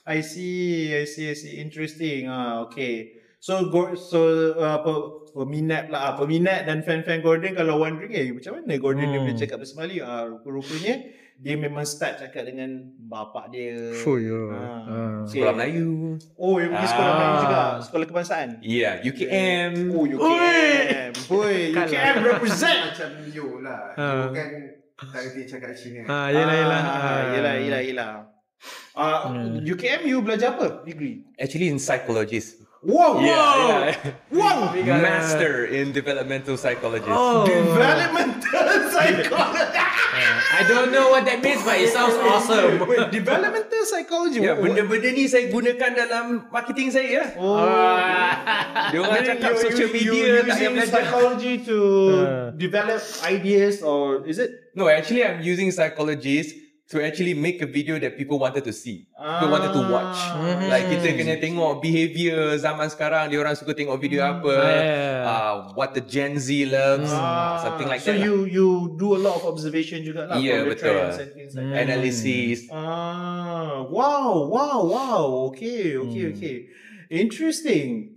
I see. Interesting. Okay. So peminat dan fan-fan Gordon kalau wondering macam mana Gordon dia boleh cakap bahasa Melayu? Rupanya dia memang start cakap dengan bapak dia. Sekolah Melayu. Oh, dia pergi sekolah Melayu juga, sekolah kebangsaan. Yeah, UKM. Oh, UKM. Boy, UKM represent. Macam you lah. You kan tak kerti cakap Cina. Yelah. UKM you belajar apa? Degree? Actually in psychologist. Wow. Master in developmental psychologist. Developmental psychology. I don't know what that means, but it sounds awesome. Wait, developmental psychology. Ya, benda-benda ni saya gunakan dalam marketing saya. Dia orang cakap social media tak payah using belajar. psychology to develop ideas, or is it? No, actually I'm using psychologists to actually make a video that people wanted to see. People wanted to watch. Like kita kena tengok behavior zaman sekarang, dia orang suka tengok video apa, what the Gen Z loves, something like so that. So you do a lot of observation juga lah. Yeah, from the betul. trends and things like that. Analysis. Wow. Okay. Interesting.